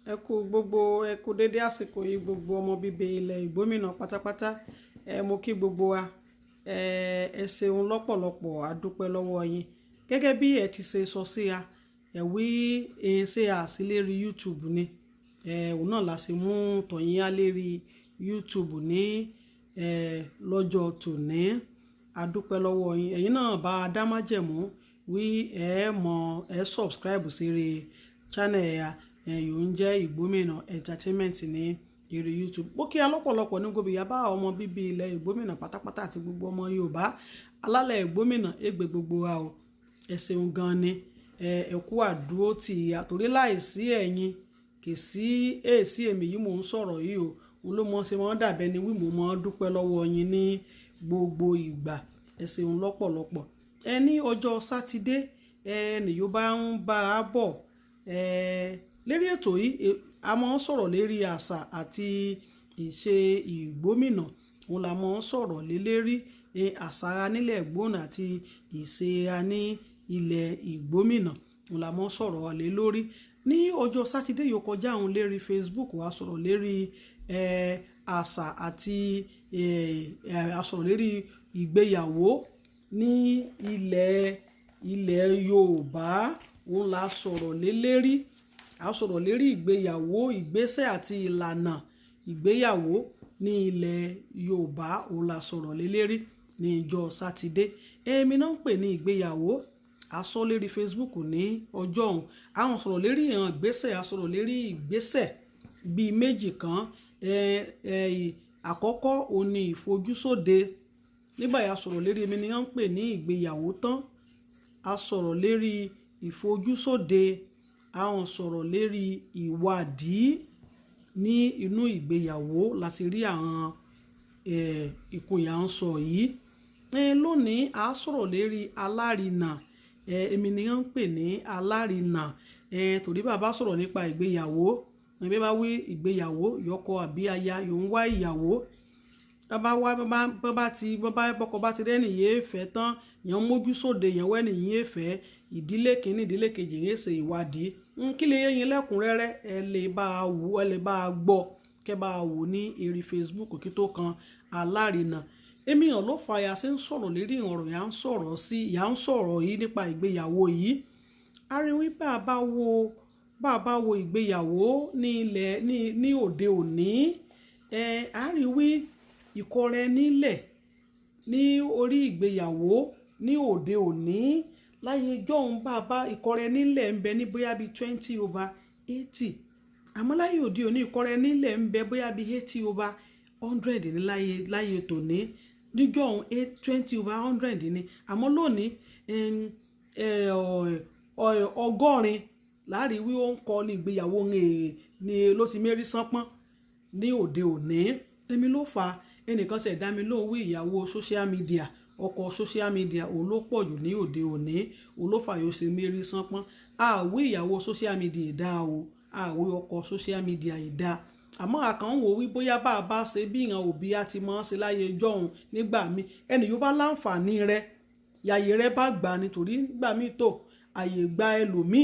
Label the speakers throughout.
Speaker 1: ẹ kú gbogbo ẹ kú dédé àsìkò yìí gbogbo ọmọ bíbí ilẹ̀ Ìgbómìnà pátápátá mo kí gbogbo wa ẹ ṣeun lọ́pọ̀lọpọ̀ a dúpẹ́ lọ́wọ́ yín gẹ́gẹ́ bí ẹ ti ṣe sọ sí a ẹ wí ṣe àṣìlérí YouTube ni òun náà la ṣe mú tọ̀yìn á lérí YouTube ní lọ́jọ́ tòní a dúpẹ́ lọ́wọ́ yín ẹ̀yin náà bá a dá májẹ̀mú wí ẹ subscribe sí rí channel yóò ń jẹ́ Ìgbómìnà entertainment ní eré YouTube ó kí alọ́pọ̀lọpọ̀ ní gbogbo ìyá bá ọmọ bíbí ilẹ̀ Ìgbómìnà pátápátá àti gbogbo ọmọ Yorùbá alálẹ̀ Ìgbómìnà ègbè gbogbo wa o ẹ ṣeun gan ni ẹ kú àdúró tì í àtòrí láìsí ẹ̀yin kì sí èsì èmi yìí mò ń sọ̀rọ̀ yìí o òun ló mọ̀ ṣe mọ́ dàbẹ́ ni wí mo mọ́ dúpẹ́ lọ́wọ́ yín ní gbogbo ìgbà ẹ ṣeun lọ́pọ̀lọpọ̀ ní ọjọ́ sátidé ẹnì yóò bá ń bá a bọ̀ lérí ètò yìí a máa ń sọ̀rọ̀ lérí àṣà àti ìṣe Ìgbómìnà òun la máa ń sọ̀rọ̀ lérí àṣà nílẹ̀ Ìgbómìnà àti ìṣe ní ilẹ̀ Ìgbómìnà òun la máa ń sọ̀rọ̀ lé lórí ní ọjọ́ sátidé yóò kọjá òun lérí Facebook wa sọ̀rọ̀ lérí àṣà àti àsọ̀rọ̀ lérí ìgbéyàwó ní ilẹ̀ Yorùbá òun la sọ̀rọ̀ lérí a sọ̀rọ̀ lérí ìgbéyàwó ìgbésẹ̀ àti ìlànà ìgbéyàwó ní ilẹ̀ Yorùbá òun la sọ̀rọ̀ lérí ní ọjọ́ sátidé èmi náà ń pè ní ìgbéyàwó a sọ lérí Facebook ní ọjọ́ ọ̀hún àwọn sọ̀rọ̀ lérí ìhàn ìgbésẹ̀ a sọ̀rọ̀ lérí ìgbésẹ̀ bíi méjì kan àkọ́kọ́ òun ni ìfojúsóde nígbà yà sọ̀rọ̀ lérí èmi ni wọ́n ń pè ní ìgbéyàwó tán a sọ̀rọ̀ lérí ìfojúsóde àwọn sọ̀rọ̀ lérí ìwádìí ní inú ìgbéyàwó láti rí àwọn ìkùnyà ń sọ yìí lónìí a sọ̀rọ̀ lérí alárinà èmi ni wọ́n ń pè ní alárinà torí bàbá sọ̀rọ̀ nípa ìgbéyàwó bí bá wí ìgbéyàwó yọkọ àbí aya yóò ń wá ìyàwó bọ́kọ bá ti rẹ́ni yéé fẹ́ tán yẹn mójú sóde yẹn wẹ́ni yéé fẹ́ ìdílé kìíní ìdílé kejì yẹn ṣe ìwádìí kí lè yé yín lẹ́kùnrẹ́rẹ́ ẹ lè bá a wò ẹ lè bá a gbọ́ kẹ́ bá a wò ní eré Facebook kí tó kan alárinà èmi hàn ló fa ya ṣe ń sọ̀rọ̀ lérí ọ̀rọ̀ yà ń sọ̀rọ̀ yìí nípa ìgbéyàwó yìí a rí wí bá a bá wo ìgbéyàwó ní òde òní a rí wí ìkọrẹ nílẹ̀ ní orí ìgbéyàwó ní òde òní láyé jọ́hún bàbá ìkọrẹ nílẹ̀ ń bẹ ní bóyá bíi 20/80 àmọ́ láyé òde òní ìkọrẹ nílẹ̀ ń bẹ bóyá bíi 80/100 ní láyé tòní níjọ́hún 20/100 ní àmọ́ lónìí 100 láàrin wí ó ń kọ́ ní ìgbéyàwó ní ló ti mérí sánpọ́n ní òde òní èmi ló fà á ẹnìkan ṣe dá mi lóhùn wí ìyàwó social media ọkọ̀ social media òun ló pọ̀ jù ní òde òní òun ló fà yóò ṣe mérí sánpọ́n àwí ìyàwó social media ìdá o àwí ọkọ̀ social media ìdá àmọ́ àkàn wò wí bóyá bá a bá ṣe bí ìran òbí á ti máa ń ṣe láyé jọ́hun nígbà míì ẹnì yóò bá láǹfààní rẹ yàyè rẹ bá gbà nítorí nígbà míì tó àyè gba ẹlòmíì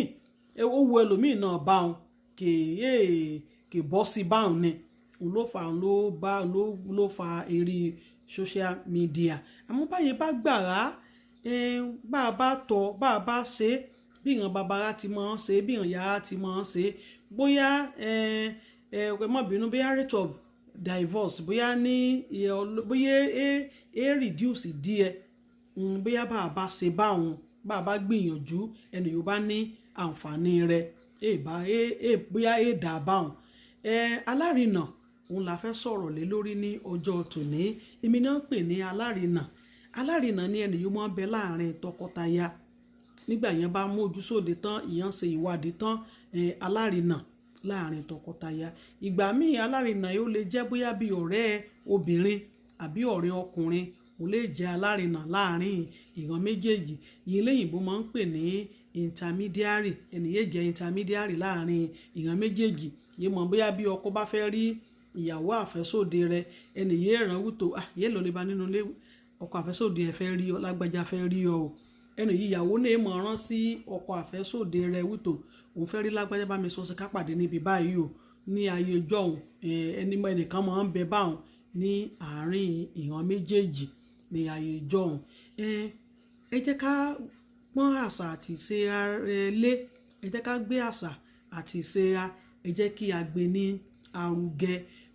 Speaker 1: ó wo ẹlòmíì náà bá wọn kè bọ́ sí báwọn ni òun ló fa eré social media àmọ́ báyìí bá gbàrà bá a bá tọ́ bá a bá ṣe bí ìran babara ti máa ń ṣe bí ìran yàrá ti máa ń ṣe bóyá ọmọbìnrin bóyá rate of divorce bóyá reduce díẹ̀ bóyá bá a bá ṣe báwọn bá a bá gbìyànjú ẹni yóò bá ní àǹfààní rẹ̀ bóyá dà báwọn alárinà òun la fẹ́ sọ̀rọ̀ lé lórí ní ọjọ́ tòní èmi náà ń pè ní alárinà ní ẹni yóò máa ń bẹ láàrin tọkọtaya nígbà yẹn bá mójú sóde tán ìyẹn ṣe ìwádìí tán alárinà láàrin tọkọtaya ìgbà míì alárinà yóò lè jẹ́ bóyá bí ọ̀rẹ́ obìnrin àbí ọ̀rẹ́ ọkùnrin òun lè jẹ́ alárinà láàrin ìran méjèèjì yìí léyìnbó máa ń pè ní intermediary ẹni yẹn jẹ́ intermediary láàrin ìran méjèèjì yìí mọ̀ bóyá bí ọkọ bá fẹ́ rí ìyàwó àfẹ́sóde rẹ ẹni yẹn ràn wútó yẹn lọ lè ba nínú ilé ọkọ àfẹ́sóde ẹ fẹ́ rí ọ lágbájá fẹ́ rí ọ o ẹni yìí ìyàwó náà mọ̀ rán sí ọkọ àfẹ́sóde rẹ wútó òun fẹ́ rí lágbájá bá mi sọ sí ká pàdé níbi báyìí o ní ayé ìjọ́un ẹnìkan máa ń bẹ báwọn ní àárín ìran méjèèjì ní ayé ìjọ́un. Ẹ jẹ́ ká pọ́n àṣà àti ìṣe lé, ẹ jẹ́ ká gbé àṣà àti ìṣe ẹ jẹ́ kí a gbé ní àrùgẹ.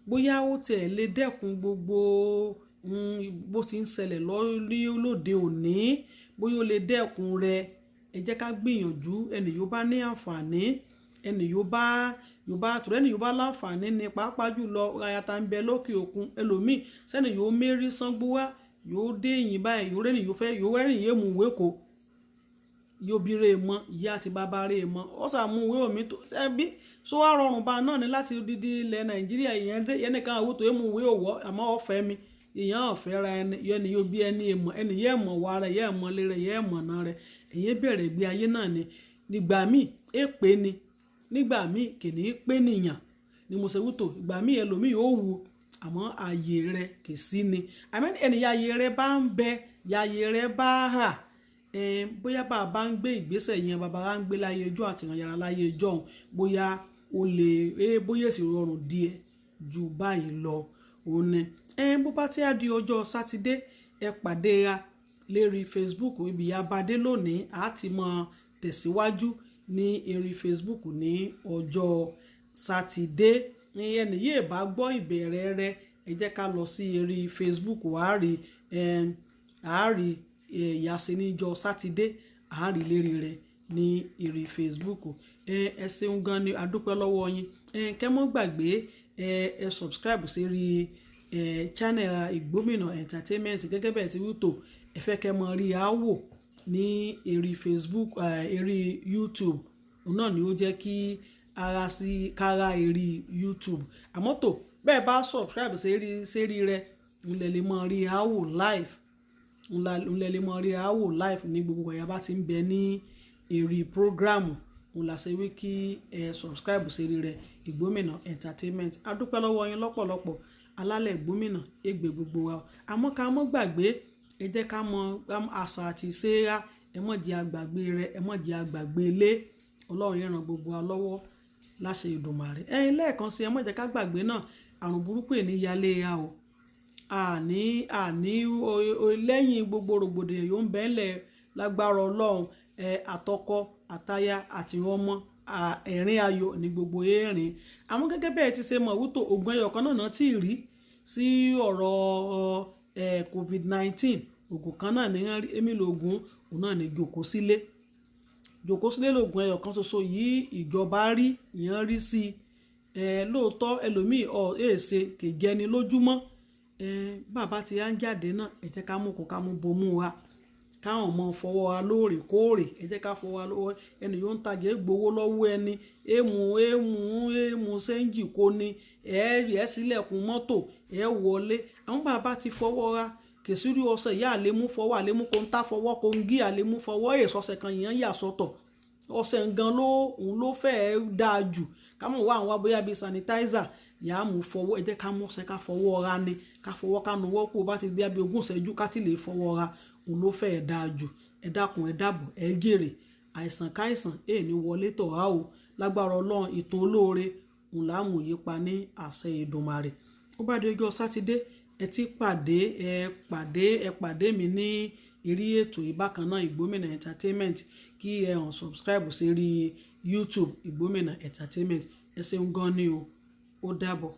Speaker 1: Bóyá ó tẹ̀ lé dẹ́kun gbogbo bó ti ń ṣẹlẹ̀ lóde òní, bóyá ó lè dẹ́kun rẹ̀. Ẹ jẹ́ ká gbìyànjú, ẹni yóò bá ní àǹfààní, ẹni yóò bá láǹfààní ní pàápàá jùlọ ayata ń bẹ lókè òkun ẹlòmíì sẹ́ni yóò mérí sangbó wá yóò dé yìn báyìí yóò rẹ́rìn yé mú ìwé kó yóò bí rè mọ́ ìyá àti bàbá rè mọ́ ó sàmú ìwé omi tó ẹbí sọ wá rọrùn bá náà ní láti dídí ilẹ̀ Nàìjíríà ìyẹn nìkan àwọn tó mú ìwé òwò àmọ́ ọ̀fẹ́ mi ìyẹn ọ̀fẹ́ ra ẹni yóò bí ẹni èèmọ̀ ẹni yẹ́ ẹ̀mọ̀ wa rẹ̀ yẹ́ ẹ̀mọ̀ lé rẹ̀ yẹ́ ẹ̀mọ̀ náà rẹ̀ èyí bẹ̀rẹ̀ gbé ayé náà ni nígbà míì èpè ni nígbà míì kìíní pé nìyàn ni mo ṣe wútò ìgbà míì ẹlòmíì ó wu àmọ́ ààyè rẹ̀ kì í sí ni àmọ́ ẹnìyà ààyè rẹ̀ bá ń bẹ yààyè rẹ̀ bá hà bóyá bàbá ń gbé ìgbésẹ̀ yẹn bàbá wa ń gbé láyé ẹjọ́ àti ìrànyàrá láyé ẹjọ́ bóyá o lè bóyá èsì rọrùn díẹ̀ ju báyìí lọ òun ni bó bá tí a di ọjọ́ sátidé ẹ pàdé ra lérí Facebook ibi abadé lónìí a ti mọ tẹ̀síwájú ní eré Facebook ní ọjọ́ sátidé ẹni yìí bá gbọ́ ìbẹ̀rẹ̀ rẹ̀ ẹ jẹ́ ká lọ sí eré Facebook àárí ìyàsẹ́ níjọ́ sátidé àárí lérí rẹ̀ ní eré Facebook ẹ ṣeun gan ni adúpẹ́ lọ́wọ́ yín kẹ́mọ́ gbàgbé ẹ subscribe sí rí channel Igbómìnà Entertainment gẹ́gẹ́ bẹ́ẹ̀ ti wútò ẹ fẹ́ kẹ́ mọ rí àwò ní eré Facebook eré YouTube òun náà ni ó jẹ́ kí ara sí kára eré YouTube àmọ́ tó bẹ́ẹ̀ bá subscribe sérí rẹ̀ ń lè lè mọ rí àwò live ń lè lè mọ rí àwò live ní gbogbo ẹ̀yà bá ti ń bẹ ní eré programu òun là ṣe wí kí ẹ subscribe sérí rẹ̀ Igbómìnà Entertainment adúpẹ́ lọ́wọ́ yín lọ́pọ̀lọpọ̀ alálẹ̀ Igbómìnà ègbè gbogbo wa àmọ́ ká mọ́ gbàgbé ẹ jẹ́ ká mọ àṣà àti ìṣe ẹ mọ̀ jẹ́ àgbàgbé rẹ̀ ẹ mọ̀ jẹ́ àgbàgbé ilé Ọlọ́run yẹn ràn gbogbo wa lọ́wọ́ láṣẹ Èdùmàrè lẹ́ẹ̀kan sí ẹ mọ̀ jẹ́ ká gbàgbé náà àrùn burúkú ẹ̀ ní yálé o àní lẹ́yìn gbogbo rògbòdìyàn yóò ń bẹ́ẹ̀lẹ̀ lágbára Ọlọ́run àtọkọ àtaya àti ọmọ ẹ̀rín ayọ̀ ní gbogbo ẹ̀rín àmọ́ gẹ́gẹ́ bẹ́ẹ̀ ti ṣe mọ̀ wútò ògùn ẹyọ kan náà tí ì rí sí ọ̀rọ̀ COVID-19 ògùn kan náà ní èmi lògùn òun náà ní jòkó sílé lògùn ẹyọ kan ṣoṣo yìí ìjọba rí ìyẹn rí sí lóòótọ́ ẹlòmíì èèṣe kì í jẹni lójúmọ́ bàbá ti á ń jáde náà ẹ jẹ́ ká mú kó ká mú bomú wa káwọn ọmọ fọwọ́ wa lóòrèkóòrè ẹ jẹ́ ká fọwọ́ wa lọ́wọ́ ẹni yóò ń tajà gbowó lọ́wọ́ ẹni èèmù sẹ́ńjì kò ní ẹ̀ sílẹ̀kùn mọ́tò ẹ̀ wọlé àwọn bàbá ti fọwọ́ ra kèsìrí ọṣẹ ìyá àlémú fọwọ́ àlémú kò ń tá fọwọ́ kò ń gí àlémú fọwọ́ èso ọṣẹ kan yẹn yà sọ́tọ̀ ọṣẹ gan òun ló fẹ́ẹ́ dáa jù kámọ̀ wá àwọn abóyá bíi sanitizer yà á mú fọwọ́ ẹ jẹ́ ká mú ọṣẹ ká fọwọ́ ra ni ká fọwọ́ ká nuwọ́ kó o bá ti bí abẹ́ ogún ìṣẹ́jú ká ti lè fọwọ́ ra òun ló fẹ́ẹ́ dáa jù ẹ dákun ẹ dábọ̀ ẹ jèrè àìsàn káìsàn ní wọlé tọ̀ á o lágbára Ọlọ́run ìtàn olóore òun là á mú yípa ní àṣẹ Èdùmàrè ó bá dé ọjọ́ sátidé ẹ ti pàdé mi ní eré ètò ìbákan náà Igbómìnà Entertainment kí ẹ subscribe sí rí YouTube Igbómìnà Entertainment ẹ ṣeun gan ni o ó dàbọ̀.